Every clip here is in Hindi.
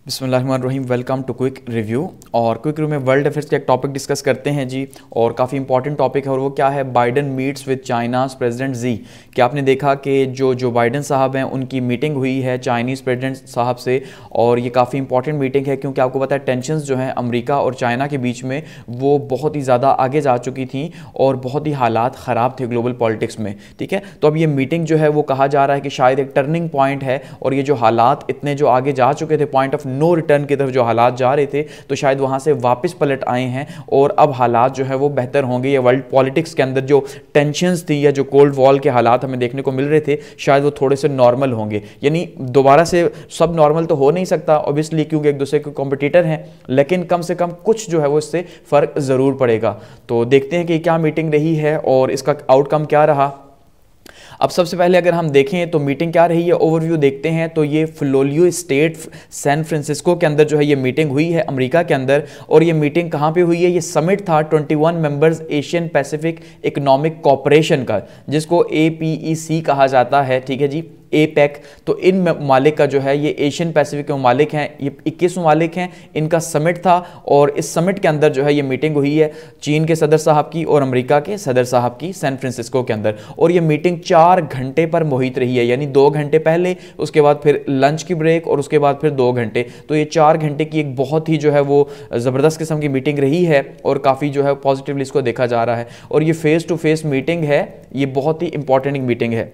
बिस्मिल्लाहिर्रहमानिर्रहीम। Welcome to quick review. और क्विक रिव्यू में वर्ल्ड अफेयर्स का एक टॉपिक डिस्कस करते हैं जी, और काफ़ी इंपॉर्टेंट टॉपिक है, और वो क्या है, Biden meets with China's president Xi. कि आपने देखा कि जो बाइडन साहब हैं उनकी मीटिंग हुई है चाइनीज़ प्रेसिडेंट साहब से, और ये काफ़ी इंपॉर्टेंट मीटिंग है क्योंकि आपको पता है टेंशन्स जो हैं अमेरिका और चाइना के बीच में वो बहुत ही ज़्यादा आगे जा चुकी थी और बहुत ही हालात ख़राब थे ग्लोबल पॉलिटिक्स में। ठीक है, तो अब ये मीटिंग जो है वो कहा जा रहा है कि शायद एक टर्निंग पॉइंट है, और ये जो हालात इतने जो आगे जा चुके थे, पॉइंट ऑफ नो रिटर्न की तरफ जो हालात जा रहे थे, तो शायद वहां से वापस पलट आए हैं और अब हालात जो है वो बेहतर होंगे। या वर्ल्ड पॉलिटिक्स के अंदर जो टेंशन्स थी या जो कोल्ड वॉर के हालात हमें देखने को मिल रहे थे, शायद वो थोड़े से नॉर्मल होंगे। यानी दोबारा से सब नॉर्मल तो हो नहीं सकता ऑब्वियसली, क्योंकि एक दूसरे के कॉम्पिटिटर हैं, लेकिन कम से कम कुछ जो है वो इससे फ़र्क ज़रूर पड़ेगा। तो देखते हैं कि क्या मीटिंग रही है और इसका आउटकम क्या रहा। अब सबसे पहले अगर हम देखें तो मीटिंग क्या रही है, ओवरव्यू देखते हैं। तो ये फ्लोरिडा स्टेट सैन फ्रांसिस्को के अंदर जो है ये मीटिंग हुई है अमेरिका के अंदर। और ये मीटिंग कहाँ पे हुई है, ये समिट था 21 members Asian Pacific economic cooperation का, जिसको APEC कहा जाता है। ठीक है जी, APEC। तो इन ममालिक का जो है ये एशियन पैसिफिक के ममालिक हैं, ये 21 ममालिक हैं, इनका समिट था। और इस समिट के अंदर जो है ये मीटिंग हुई है चीन के सदर साहब की और अमेरिका के सदर साहब की सैन फ्रांसिस्को के अंदर। और ये मीटिंग 4 घंटे पर मुहित रही है, यानी 2 घंटे पहले, उसके बाद फिर लंच की ब्रेक और उसके बाद फिर 2 घंटे। तो ये 4 घंटे की एक बहुत ही जो है वो ज़बरदस्त किस्म की मीटिंग रही है और काफ़ी जो है पॉजिटिवली इसको देखा जा रहा है। और ये फेस टू फेस मीटिंग है, ये बहुत ही इंपॉर्टेंट मीटिंग है।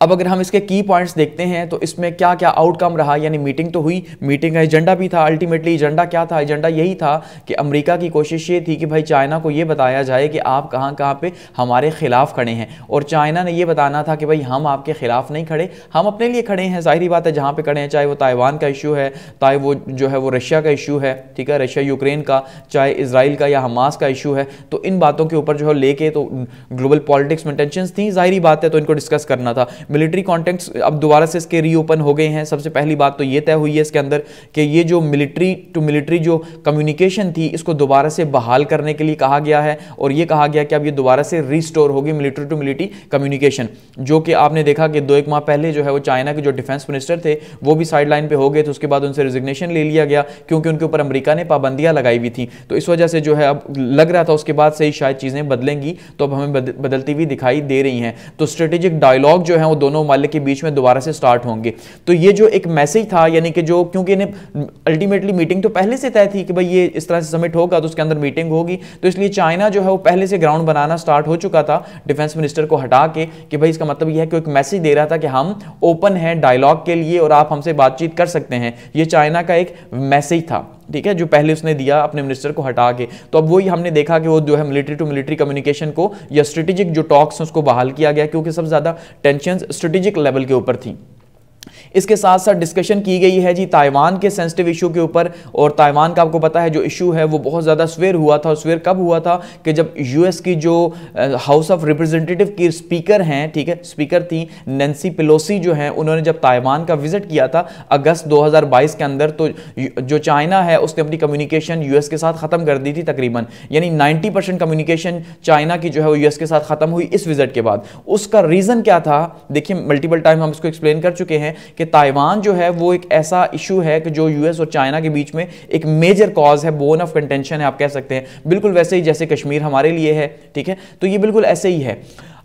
अब अगर हम इसके की पॉइंट्स देखते हैं तो इसमें क्या क्या आउटकम रहा। यानी मीटिंग तो हुई, मीटिंग का एजेंडा भी था। अल्टीमेटली एजेंडा क्या था, एजेंडा यही था कि अमेरिका की कोशिश ये थी कि भाई चाइना को ये बताया जाए कि आप कहाँ कहाँ पे हमारे खिलाफ खड़े हैं, और चाइना ने ये बताना था कि भाई हम आपके खिलाफ नहीं खड़े, हम अपने लिए खड़े हैं। जाहिर बात है जहाँ पे खड़े हैं, चाहे वो ताइवान का इशू है, चाहे वो जो है वो रशिया का इशू है, ठीक है, रशिया यूक्रेन का, चाहे इसराइल का या हमास का इशू है, तो इन बातों के ऊपर जो है लेके तो ग्लोबल पॉलिटिक्स में टेंशंस थी, जाहिर बात है, तो इनको डिस्कस करना था। मिलिट्री कॉन्टेक्ट्स अब दोबारा से इसके रीओपन हो गए हैं। सबसे पहली बात तो ये तय हुई है इसके अंदर कि ये जो मिलिट्री टू मिलिट्री जो कम्युनिकेशन थी, इसको दोबारा से बहाल करने के लिए कहा गया है। और ये कहा गया कि अब ये दोबारा से रिस्टोर होगी मिलिट्री टू मिलिट्री कम्युनिकेशन, जो कि आपने देखा कि 2-1 माह पहले जो है वो चाइना के जो डिफेंस मिनिस्टर थे वो भी साइड लाइन पे हो गए थे। उसके बाद उनसे रिजिग्नेशन ले लिया गया क्योंकि उनके ऊपर अमेरिका ने पाबंदियां लगाई हुई थी। तो इस वजह से जो है अब लग रहा था उसके बाद से ही शायद चीज़ें बदलेंगी, तो अब हमें बदलती हुई दिखाई दे रही हैं। तो स्ट्रेटेजिक डायलॉग जो है वो दोनों ममालिक के बीच में दोबारा से स्टार्ट होंगे। तो ये जो एक मैसेज था, यानी कि जो, क्योंकि इन्हें अल्टीमेटली मीटिंग तो पहले से तय थी कि भाई ये इस तरह से समिट होगा तो उसके अंदर मीटिंग होगी, तो इसलिए चाइना जो है वो पहले से ग्राउंड बनाना स्टार्ट हो चुका था डिफेंस मिनिस्टर को हटा के, कि भाई इसका मतलब यह है कि एक मैसेज दे रहा था कि हम ओपन हैं डायलॉग के लिए और आप हमसे बातचीत कर सकते हैं। ये चाइना का एक मैसेज था, ठीक है, जो पहले उसने दिया अपने मिनिस्टर को हटा के। तो अब वही हमने देखा कि वो जो है मिलिट्री टू मिलिट्री कम्युनिकेशन को या स्ट्रेटेजिक जो टॉक्स उसको बहाल किया गया, क्योंकि सबसे ज्यादा टेंशन स्ट्रेटेजिक लेवल के ऊपर थी। इसके साथ साथ डिस्कशन की गई है जी ताइवान के सेंसिटिव इशू के ऊपर। और ताइवान का आपको पता है जो इशू है वो बहुत ज़्यादा स्वेयर हुआ था। और स्वेयर कब हुआ था कि जब यूएस की जो हाउस ऑफ रिप्रेजेंटेटिव की स्पीकर हैं, ठीक है, स्पीकर थी नैन्सी पेलोसी जो हैं, उन्होंने जब ताइवान का विजिट किया था अगस्त 2022 के अंदर, तो जो चाइना है उसने अपनी कम्युनिकेशन यूएस के साथ ख़त्म कर दी थी तकरीबन। यानी 90% कम्युनिकेशन चाइना की जो है वो यूएस के साथ ख़त्म हुई इस विजिट के बाद। उसका रीज़न क्या था, देखिए मल्टीपल टाइम हम इसको एक्सप्लेन कर चुके हैं कि ताइवान जो है वो एक ऐसा इशू है कि जो यूएस और चाइना के बीच में एक मेजर कॉज है, बोन ऑफ कंटेंशन है, आप कह सकते हैं। बिल्कुल वैसे ही जैसे कश्मीर हमारे लिए है, ठीक है, तो ये बिल्कुल ऐसे ही है।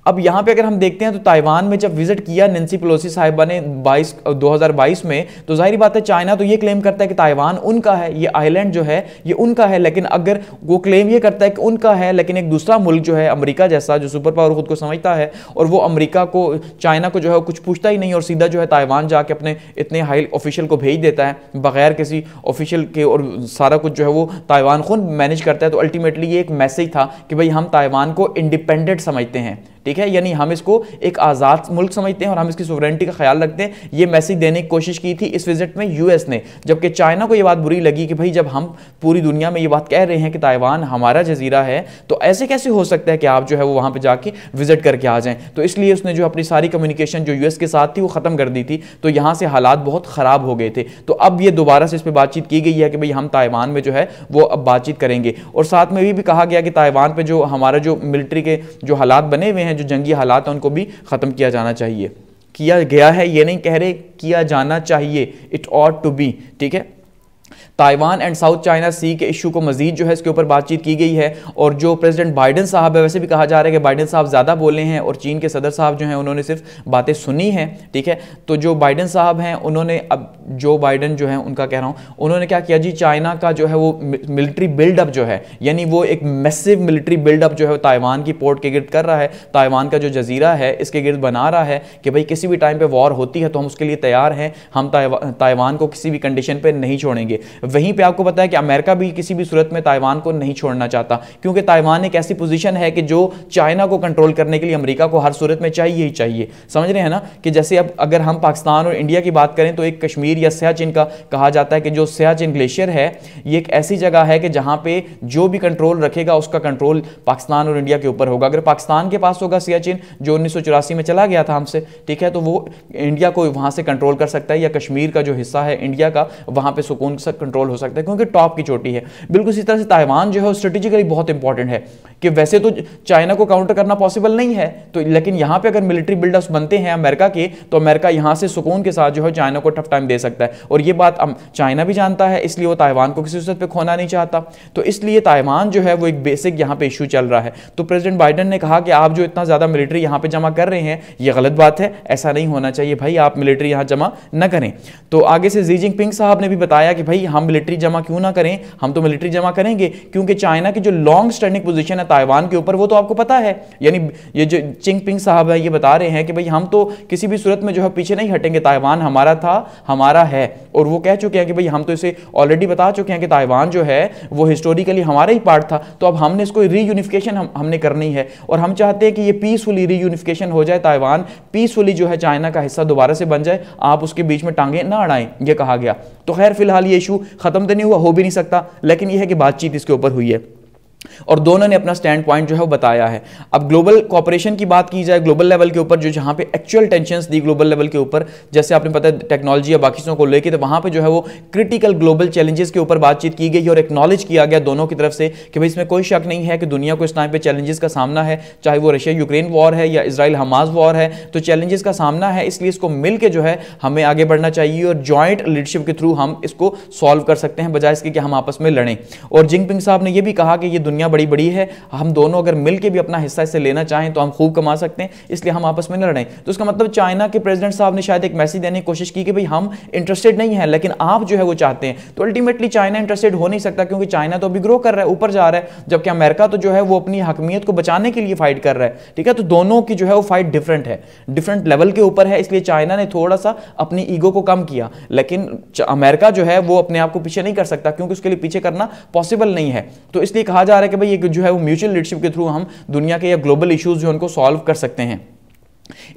अब यहाँ पे अगर हम देखते हैं तो ताइवान में जब विजिट किया नैन्सी पेलोसी साहिबा ने 2022 में, तो जाहिर बात है चाइना तो ये क्लेम करता है कि ताइवान उनका है, ये आइलैंड जो है ये उनका है। लेकिन अगर वो क्लेम ये करता है कि उनका है, लेकिन एक दूसरा मुल्क जो है अमेरिका जैसा, जो सुपर पावर खुद को समझता है, और वो अमेरिका को, चाइना को जो है कुछ पूछता ही नहीं और सीधा जो है ताइवान जाके अपने इतने हाई ऑफिशियल को भेज देता है बगैर किसी ऑफिशियल के, और सारा कुछ जो है वो ताइवान खुद मैनेज करता है। तो अल्टीमेटली ये एक मैसेज था कि भाई हम ताइवान को इंडिपेंडेंट समझते हैं, ठीक है, यानी हम इसको एक आज़ाद मुल्क समझते हैं और हम इसकी सोवरेनिटी का ख्याल रखते हैं। ये मैसेज देने की कोशिश की थी इस विजिट में यूएस ने, जबकि चाइना को ये बात बुरी लगी कि भाई जब हम पूरी दुनिया में ये बात कह रहे हैं कि ताइवान हमारा जजीरा है, तो ऐसे कैसे हो सकता है कि आप जो है वो वहाँ पे जाके विजिट करके आ जाएं। तो इसलिए उसने जो अपनी सारी कम्युनिकेशन जो यूएस के साथ थी वो ख़त्म कर दी थी। तो यहाँ से हालात बहुत ख़राब हो गए थे। तो अब ये दोबारा से इस पर बातचीत की गई है कि भाई हम ताइवान में जो है वो अब बातचीत करेंगे। और साथ में भी कहा गया कि ताइवान पर जो हमारा जो मिलिट्री के जो हालात बने हुए हैं, जो जंगी हालात हैं, उनको भी ख़त्म किया जाना चाहिए। किया गया है, ये नहीं कह रहे, किया जाना चाहिए, इट ऑट टू बी, ठीक है। ताइवान एंड साउथ चाइना सी के इशू को मजीद जो है इसके ऊपर बातचीत की गई है। और जो प्रेसिडेंट बाइडेन साहब है, वैसे भी कहा जा रहा है कि बाइडेन साहब ज़्यादा बोले हैं और चीन के सदर साहब जो हैं उन्होंने सिर्फ बातें सुनी हैं, ठीक है। तो जो बाइडेन साहब हैं उन्होंने, अब जो बाइडेन जो है उनका कह रहा हूँ, उन्होंने क्या किया जी, चाइना का जो है वो मिलिट्री बिल्डअप जो है, यानी वो एक मैसिव मिलिट्री बिल्डअप जो है ताइवान की पोर्ट के गिर्द कर रहा है, ताइवान का जो जजीरा है इसके गिर्द बना रहा है कि भाई किसी भी टाइम पे वॉर होती है तो हम उसके लिए तैयार हैं, हम ताइवान को किसी भी कंडीशन पे नहीं छोड़ेंगे। वहीं पे आपको पता है कि अमेरिका भी किसी भी सूरत में ताइवान को नहीं छोड़ना चाहता, क्योंकि ताइवान एक ऐसी पोजीशन है कि जो चाइना को कंट्रोल करने के लिए अमेरिका को हर सूरत में चाहिए ही चाहिए। समझ रहे हैं ना कि जैसे अब अगर हम पाकिस्तान और इंडिया की बात करें तो एक कश्मीर या सियाचिन का कहा जाता है कि जो सियाचिन ग्लेशियर है ये एक ऐसी जगह है कि जहां पे जो भी कंट्रोल रखेगा उसका कंट्रोल पाकिस्तान और इंडिया के ऊपर होगा। अगर पाकिस्तान के पास होगा सियाचिन, जो 1984 में चला गया था हमसे, ठीक है, तो वो इंडिया को वहां से कंट्रोल कर सकता है, या कश्मीर का जो हिस्सा है इंडिया का वहां पे सुकून से कंट्रोल हो सकता है, क्योंकि टॉप की चोटी है। बिल्कुल इसी तरह से ताइवान जो है स्ट्रेटेजिकली बहुत इंपॉर्टेंट है कि वैसे तो चाइना को काउंटर करना पॉसिबल नहीं है, तो लेकिन यहां पे अगर मिलिट्री बिल्डअप्स बनते हैं अमेरिका के, तो अमेरिका यहां से सुकून के साथ जो है चाइना को टफ टाइम दे सकता है। और ये बात चाइना भी जानता है, इसलिए वो ताइवान को किसी सूरत पे खोना नहीं चाहता। तो इसलिए ताइवान जो है वो एक बेसिक यहां पे इशू चल रहा है। तो प्रेसिडेंट बाइडेन ने कहा कि आप जो इतना ज्यादा मिलिट्री यहां पे जमा कर रहे हैं ये गलत बात है, ऐसा नहीं होना चाहिए भाई, आप मिलिट्री यहां जमा न करें। तो आगे से शी जिनपिंग साहब ने भी बताया कि भाई हम मिलिट्री जमा क्यों ना करें, हम तो मिलिट्री जमा करेंगे, क्योंकि चाइना की जो लॉन्ग स्टैंडिंग पोजीशन है ताइवान के ऊपर वो तो आपको पता है। यानी ये जो जिनपिंग साहब है ये बता रहे हैं कि भाई हम तो किसी भी सूरत में जो है पीछे नहीं हटेंगे, ताइवान हमारा था, हमारा है। और वो कह चुके हैं कि भाई हम तो इसे ऑलरेडी बता चुके हैं कि ताइवान जो है वो हिस्टोरिकली हमारा ही पार्ट था, तो अब हमने इसको रीयूनिफिकेशन हमने करनी है। और हम चाहते हैं कि ये पीसफुली रीयूनिफिकेशन हो जाए, ताइवान पीसफुली जो है चाइना का हिस्सा दोबारा से बन जाए, आप उसके बीच में टांगे ना अड़ाएं, ये कहा गया। तो खैर फिलहाल ये इशू खत्म तो नहीं हुआ, हो भी नहीं सकता, लेकिन यह है कि बातचीत इसके ऊपर हुई है और दोनों ने अपना स्टैंड पॉइंट जो है वो बताया है। अब ग्लोबल कोऑपरेशन की बात की जाए, ग्लोबल लेवल के ऊपर जो जहां पे एक्चुअल टेंशंस दी ग्लोबल लेवल के ऊपर, जैसे आपने पता है टेक्नोलॉजी या बाकी चीज़ों को लेके, तो वहां पे जो है वो क्रिटिकल ग्लोबल चैलेंजेस के ऊपर बातचीत की गई और एक्नॉलेज किया गया दोनों की तरफ से कि भाई इसमें कोई शक नहीं है कि दुनिया को इस टाइम पे चैलेंजेस का सामना है, चाहे वो रशिया यूक्रेन वॉर है या इसराइल हमास वॉर है, तो चैलेंजेस का सामना है। इसलिए इसको मिलकर जो है हमें आगे बढ़ना चाहिए और जॉइंट लीडरशिप के थ्रू हम इसको सॉल्व कर सकते हैं, बजाय इसके कि हम आपस में लड़ें। और जिनपिंग साहब ने यह भी कहा कि ये दुनिया बड़ी बड़ी है, हम दोनों अगर मिलके भी अपना हिस्सा इससे लेना चाहें तो हम खूब कमा सकते हैं, इसलिए हम आपस में न लड़ें। तो इसका मतलब चाइना के प्रेसिडेंट साहब ने शायद एक मैसेज देने की कोशिश की कि भाई हम इंटरेस्टेड नहीं है, लेकिन आप जो है वो चाहते हैं। तो अल्टीमेटली चाइना इंटरेस्टेड हो नहीं सकता, क्योंकि चाइना तो अभी ग्रो कर रहा है, ऊपर जा रहा है, जबकि अमेरिका तो जो है वो अपनी हकमियत को बचाने के लिए फाइट कर रहा है, ठीक है। तो दोनों की जो है वो फाइट डिफरेंट है, डिफरेंट लेवल के ऊपर है, इसलिए चाइना ने थोड़ा सा अपनी ईगो को कम किया, लेकिन अमेरिका जो है वो अपने आप को पीछे नहीं कर सकता, क्योंकि उसके लिए पीछे करना पॉसिबल नहीं है। तो इसलिए कहा जा रहा है कि भाई ये जो है वो म्यूचुअल लीडरशिप के थ्रू हम दुनिया के या ग्लोबल इश्यूज जो उनको सॉल्व कर सकते हैं।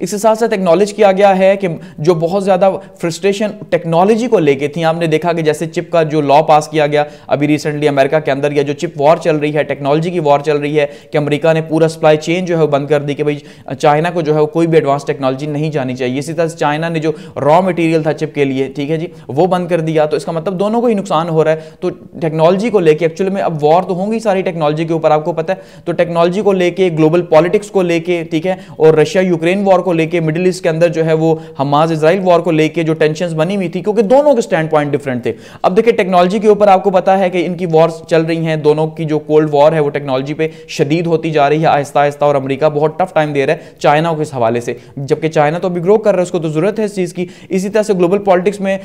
इसके साथ साथ एक्नॉलेज किया गया है कि जो बहुत ज्यादा फ्रस्ट्रेशन टेक्नोलॉजी को लेके थी, आपने देखा कि जैसे चिप का जो लॉ पास किया गया अभी रिसेंटली अमेरिका के अंदर, या जो चिप वॉर चल रही है, टेक्नोलॉजी की वॉर चल रही है, कि अमेरिका ने पूरा सप्लाई चेन जो है बंद कर दी कि भाई चाइना को जो है कोई भी एडवांस टेक्नोलॉजी नहीं जानी चाहिए। इसी तरह से चाइना ने जो रॉ मटेरियल था चिप के लिए, ठीक है जी, वो बंद कर दिया। तो इसका मतलब दोनों को ही नुकसान हो रहा है। तो टेक्नोलॉजी को लेकर एक्चुअली में अब वॉर तो होंगी सारी टेक्नोलॉजी के ऊपर, आपको पता है। तो टेक्नोलॉजी को लेके, ग्लोबल पॉलिटिक्स को लेके, ठीक है, और रशिया यूक्रेन वॉर को लेके, मिडिल ईस्ट के अंदर जो है वो हमास इजराइल वॉर को लेके जो टेंशंस बनी हुई थी, क्योंकि दोनों के स्टैंड पॉइंट डिफरेंट थे। अब देखिए टेक्नोलॉजी के ऊपर आपको पता है कि इनकी वॉर्स चल रही हैं, दोनों की जो कोल्ड वॉर है वो टेक्नोलॉजी पे शदीद होती जा रही है आहिस्ता आहिस्ता, और अमेरिका बहुत टफ टाइम दे रहा है चाइना को इस हवाले से, जबकि चाइना तो अभी ग्रो कर रहा है, उसको तो जरूरत है इस चीज की। इसी तरह से ग्लोबल पॉलिटिक्स में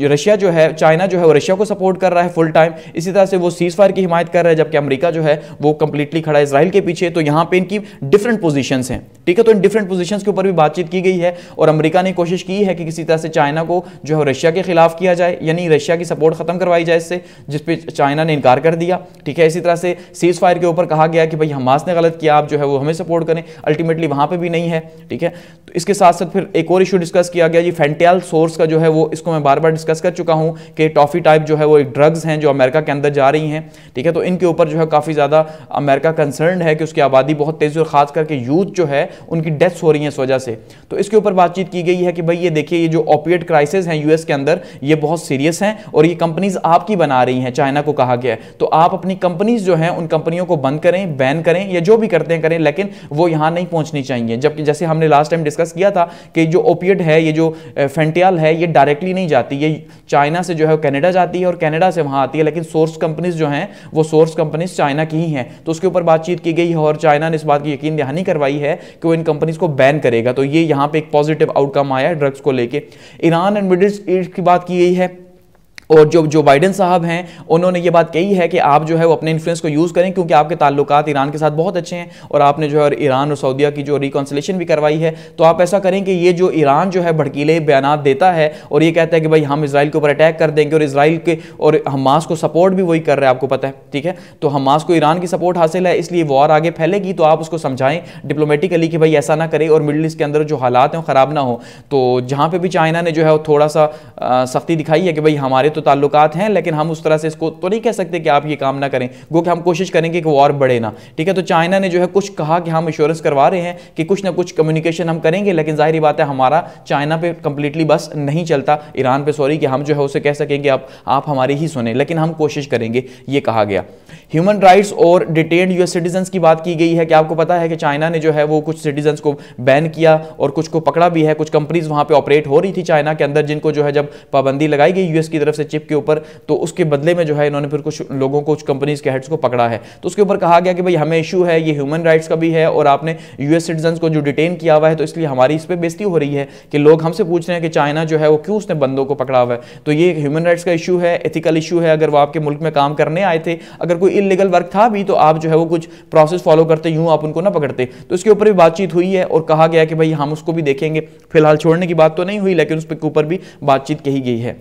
रशिया जो है, चाइना जो है वो रशिया को सपोर्ट कर रहा है फुल टाइम, इसी तरह से वो सीज फायर की हिमायत कर रहा है, जबकि अमेरिका जो है वो कंप्लीटली खड़ा है इसराइल के पीछे। तो यहां पे इनकी डिफरेंट पोजीशंस हैं, ठीक है। तो इन डिफरेंट पोजीशंस के ऊपर भी बातचीत की गई है और अमेरिका ने कोशिश की है कि किसी तरह से चाइना को जो है रशिया के खिलाफ किया जाए, यानी रशिया की सपोर्ट खत्म करवाई जाए इससे, जिस पे चाइना ने इनकार कर दिया, ठीक है। इसी तरह से सीज फायर के ऊपर कहा गया कि भाई हमास ने गलत किया, आप जो है वो हमें सपोर्ट करें, अल्टीमेटली वहां पे भी नहीं है, ठीक है। तो इसके साथ साथ फिर एक और इशू डिस्कस किया गया जी, फेंटेल सोर्स का जो है वो, इसको मैं बार बार डिस्कस कर चुका हूं कि टॉफी टाइप जो है वो एक ड्रग्स हैं जो अमेरिका के अंदर जा रही हैं, ठीक है। तो इनके ऊपर जो है काफी ज्यादा अमेरिका कंसर्न है कि उसकी आबादी बहुत तेजी और खास करके यूथ जो है उनकी डेथ्स हो रही हैं इस वजह से। तो इसके ऊपर बातचीत की गई है कि भाई ये देखिए, ये जो ओपिएट क्राइसिस है यूएस के अंदर, ये बहुत सीरियस हैं और ये कंपनीज आपकी बना रही हैं, चाइना को कहा गया है। तो आप अपनी कंपनीज जो हैं उन कंपनियों को बंद करें, बैन करें, या जो भी करते हैं करें, लेकिन वो यहां नहीं पहुंचनी चाहिए। जबकि जैसे हमने लास्ट टाइम डिस्कस किया था कि जो ओपिएट है, ये जो फेंटियाल है, ये डायरेक्टली नहीं जाती, ये चाइना से जो है कनाडा जाती है और कनाडा से वहां आती है, लेकिन सोर्स कंपनीज जो हैं वो सोर्स कंपनीज चाइना की ही हैं। तो उसके ऊपर बातचीत की गई है और चाइना ने इस बात की यकीन दहानी करवाई है कि वो इन कंपनीज को बैन करेगा। तो ये यहां पे एक पॉजिटिव आउटकम आया है ड्रग्स को लेके। ईरान एंड मिडिल ईस्ट की बात की गई है और जो बाइडेन साहब हैं उन्होंने ये बात कही है कि आप जो है वो अपने इन्फ्लुएंस को यूज़ करें, क्योंकि आपके ताल्लुकात ईरान के साथ बहुत अच्छे हैं और आपने जो है ईरान और सऊदीया की जो रिकॉन्सिलेशन भी करवाई है। तो आप ऐसा करें कि ये जो ईरान जो है भड़कीले बयानात देता है और ये कहता है कि भाई हम इसराइल के ऊपर अटैक कर देंगे, और इसराइल के और हमास को सपोर्ट भी वही कर रहा है, आपको पता है, ठीक है। तो हमास को ईरान की सपोर्ट हासिल है, इसलिए वॉर आगे फैलेगी। तो आप उसको समझाएं डिप्लोमेटिकली कि भाई ऐसा ना करे और मिडिल ईस्ट के अंदर जो हालात हैं वो ख़राब ना हो। तो जहाँ पर भी चाइना ने जो है वो थोड़ा सा सख्ती दिखाई है कि भाई हमारे तो ताल्लुकात हैं, लेकिन हम उस तरह से इसको तो नहीं कह सकते कि आप ये काम ना करें, गो कि हम कोशिश करेंगे कि वॉर बढ़े ना, ठीक है। तो चाइना ने जो है कुछ कहा कि हम इंश्योरेंस करवा रहे हैं कि कुछ ना कुछ कम्युनिकेशन हम करेंगे, लेकिन जाहिर बात है हमारा चाइना पे कंप्लीटली बस नहीं चलता, ईरान पे सॉरी, कि हम जो है उसे कह सकेंगे आप हमारी ही सुने, लेकिन हम कोशिश करेंगे, ये कहा गया। ह्यूमन राइट्स और डिटेन्ड यूएस सिटीजन्स की बात की गई है कि आपको पता है कि चाइना ने जो है वो कुछ सिटीजन्स को बैन किया और कुछ को पकड़ा भी है। कुछ कंपनीज वहां पे ऑपरेट हो रही थी चाइना के अंदर, जिनको जो है जब पाबंदी लगाई गई यूएस की तरफ से चिप के ऊपर, तो उसके बदले में जो है इन्होंने फिर कुछ लोगों को, कुछ कंपनीज के हेड्स को पकड़ा है। तो उसके ऊपर कहा गया कि भाई हमें इशू है, ये ह्यूमन राइट्स का भी है और आपने यूएस सिटीजन्स को जो डिटेन किया हुआ है, तो इसलिए हमारी इस पर बेइज्जती हो रही है कि लोग हमसे पूछ रहे हैं कि चाइना जो है वो क्यों उसने बंदों को पकड़ा हुआ है। तो ये ह्यूमन राइट्स का इशू है, एथिकल इशू है। अगर वो आपके मुल्क में काम करने आए थे, अगर कोई इलीगल वर्क था भी, तो आप जो है वो कुछ प्रोसेस फॉलो करते, यूं आप उनको ना पकड़ते। तो इसके ऊपर भी बातचीत हुई है और कहा गया कि भाई हम उसको भी देखेंगे। फिलहाल छोड़ने की बात तो नहीं हुई, लेकिन उस पर ऊपर भी बातचीत कही गई है।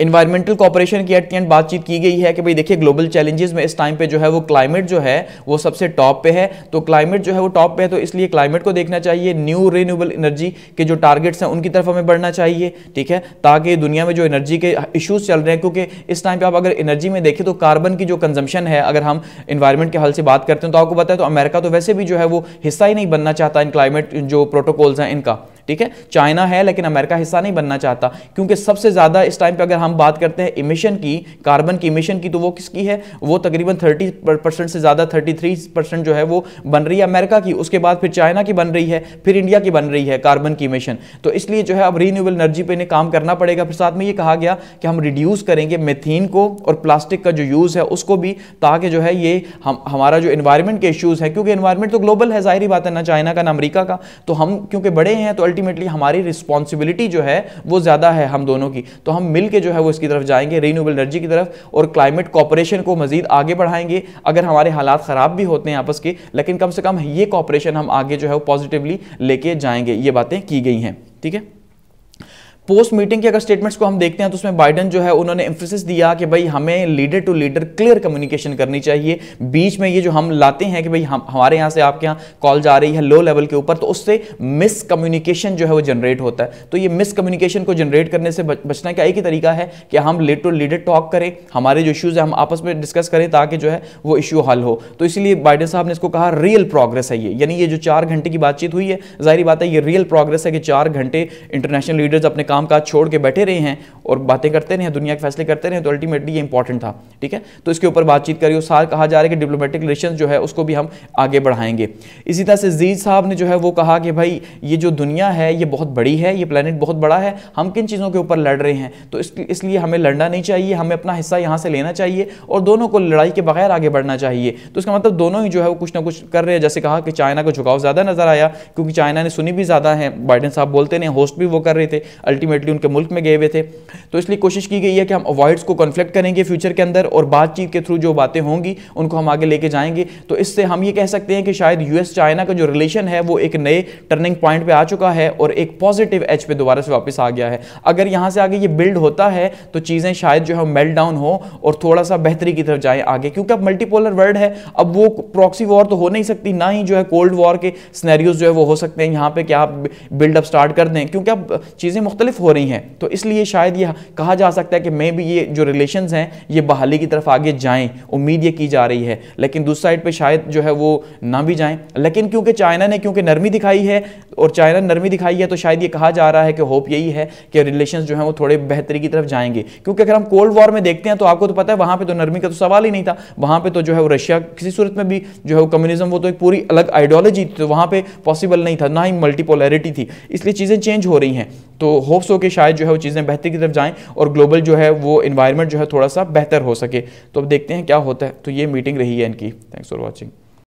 इन्वायरमेंटल कॉपरेशन की एट द एंड बातचीत की गई है कि भाई देखिए, ग्लोबल चैलेंजेस में इस टाइम पे जो है वो क्लाइमेट जो है वो सबसे टॉप पे है। तो क्लाइमेट जो है वो टॉप पे है, तो इसलिए क्लाइमेट को देखना चाहिए। न्यू रिन्यूएबल एनर्जी के जो टारगेट्स हैं उनकी तरफ हमें बढ़ना चाहिए, ठीक है, ताकि दुनिया में जो एनर्जी के इश्यूज चल रहे हैं, क्योंकि इस टाइम पे आप अगर एनर्जी में देखें तो कार्बन की जो कंजम्पशन है, अगर हम इन्वायरमेंट के हल से बात करते हैं, तो आपको पता है तो अमेरिका तो वैसे भी जो है वो हिस्सा ही नहीं बनना चाहता इन क्लाइमेट जो प्रोटोकॉल्स हैं इनका, ठीक है। चाइना है लेकिन अमेरिका हिस्सा नहीं बनना चाहता, क्योंकि सबसे ज्यादा इस टाइम पे अगर हम बात करते हैं इमिशन की, कार्बन की इमिशन की, तो वो किसकी है? वो तकरीबन 30% से ज्यादा 33% जो है वो बन रही है अमेरिका की। उसके बाद फिर चाइना की बन रही है, फिर इंडिया की बन रही है कार्बन की इमिशन। तो इसलिए जो है अब रीन्यूएबल एनर्जी पे इन्हें काम करना पड़ेगा। फिर साथ में ये कहा गया कि हम रिड्यूस करेंगे मीथेन को और प्लास्टिक का जो यूज है उसको भी, ताकि जो है ये हमारा जो एनवायरमेंट के इश्यूज है, क्योंकि एनवायरमेंट तो ग्लोबल है, जाहिर बात है, ना चाइना का ना अमेरिका का, तो हम क्योंकि बड़े हैं तो अल्टीमेटली हमारी रिस्पॉन्सिबिलिटी जो है वो ज्यादा है हम दोनों की। तो हम मिलकर जो है वो इसकी तरफ जाएंगे, रीन्यूएबल एनर्जी की तरफ, और क्लाइमेट कॉपरेशन को मजीद आगे बढ़ाएंगे। अगर हमारे हालात खराब भी होते हैं आपस के, लेकिन कम से कम ये कॉपरेशन हम आगे जो है वो पॉजिटिवली लेके जाएंगे। ये बातें की गई हैं, ठीक है। पोस्ट मीटिंग के अगर स्टेटमेंट्स को हम देखते हैं तो उसमें बाइडेन जो है उन्होंने एम्फेसिस दिया कि भाई हमें leader to leader clear communication करनी चाहिए। बीच में ये जो हम लाते हैं कि भाई हमारे यहाँ से आपके यहाँ कॉल जा रही है लो लेवल के ऊपर, तो उससे मिस कम्युनिकेशन जो है वो जनरेट होता है। तो ये मिस कम्युनिकेशन को जनरेट करने से बचने का एक ही तरीका है कि हम लीडर टू लीडर टॉक करें, हमारे जो इश्यूज है हम आपस में डिस्कस करें, ताकि जो है वो इश्यू हल हो। तो इसलिए बाइडेन साहब ने इसको कहा रियल प्रोग्रेस है ये, यानी ये जो 4 घंटे की बातचीत हुई है, जाहिर बात है ये रियल प्रोग्रेस है कि 4 घंटे इंटरनेशनल लीडर्स अपने काम काज छोड़ के बैठे रहे हैं और बातें करते रहे हैं, दुनिया के फैसले करते रहे, तो अल्टीमेटली ये इंपॉर्टेंट था, ठीक है। तो इसके ऊपर बातचीत करी और साथ कहा जा रहा है कि डिप्लोमेटिक रिलेशंस जो है उसको भी हम आगे बढ़ाएंगे। इसी तरह से जीज साहब ने जो है वो कहा कि भाई ये जो दुनिया है ये बहुत बड़ी है, ये प्लेनेट बहुत बड़ा है, हम किन चीज़ों के ऊपर लड़ रहे हैं, तो इसलिए हमें लड़ना नहीं चाहिए, हमें अपना हिस्सा यहाँ से लेना चाहिए और दोनों को लड़ाई के बगैर आगे बढ़ना चाहिए। तो इसका मतलब दोनों ही जो है वो कुछ ना कुछ कर रहे हैं। जैसे कहा कि चाइना को झुकाव ज़्यादा नजर आया, क्योंकि चाइना ने सुनी भी ज़्यादा है, बाइडेन साहब बोलते नहीं, होस्ट भी वो कर रहे थे, अल्टीमेटली उनके मुल्क में गए हुए थे। तो इसलिए कोशिश की गई है कि हम अवॉइड्स को कॉन्फ्लिक्ट करेंगे फ्यूचर के अंदर, और बातचीत के थ्रू जो बातें होंगी उनको हम आगे लेके जाएंगे। तो इससे हम ये कह सकते हैं कि शायद यूएस चाइना का जो रिलेशन है वो एक नए टर्निंग पॉइंट पे आ चुका है और एक पॉजिटिव एज पे दोबारा से वापस आ गया है। अगर यहाँ से आगे ये बिल्ड होता है तो चीज़ें शायद जो है मेल्ट डाउन हो और थोड़ा सा बेहतरी की तरफ जाए आगे, क्योंकि अब मल्टीपोलर वर्ल्ड है, अब वो प्रॉक्सी वॉर तो हो नहीं सकती, ना ही जो है कोल्ड वॉर के सिनेरियोज जो है वो हो सकते हैं यहाँ पे कि आप बिल्डअप स्टार्ट कर दें, क्योंकि अब चीज़ें मुख्तलिफ मुख्तलिफ हो रही हैं, तो इसलिए शायद ये कहा जा सकता है कि मे भी ये जो रिलेशंस हैं ये बहाली की तरफ आगे जाएं, उम्मीद ये की जा रही है। लेकिन दूसरी साइड पे शायद जो है वो ना भी जाएं, लेकिन क्योंकि चाइना ने नरमी दिखाई है और चाइना ने नरमी दिखाई है, तो शायद ये कहा जा रहा है कि होप यही है कि रिलेशंस जो है वो थोड़े बेहतरी की तरफ जाएंगे। क्योंकि अगर हम कोल्ड वॉर में देखते हैं तो आपको तो पता है वहां पे तो नरमी का तो सवाल ही नहीं था, वहां पे तो जो है वो रशिया किसी सूरत में भी जो है वो कम्युनिज्म वो तो एक पूरी अलग आइडियोलॉजी थी, तो वहां पे पॉसिबल नहीं था, ना ही मल्टीपोलैरिटी थी। इसलिए चीज़ें चेंज हो रही हैं, तो होप्स हो कि शायद जो है वो चीज़ें बेहतरी की तरफ जाएं और ग्लोबल जो है वो इन्वायरमेंट जो है थोड़ा सा बेहतर हो सके। तो अब देखते हैं क्या होता है। तो ये मीटिंग रही है इनकी। Thanks for watching.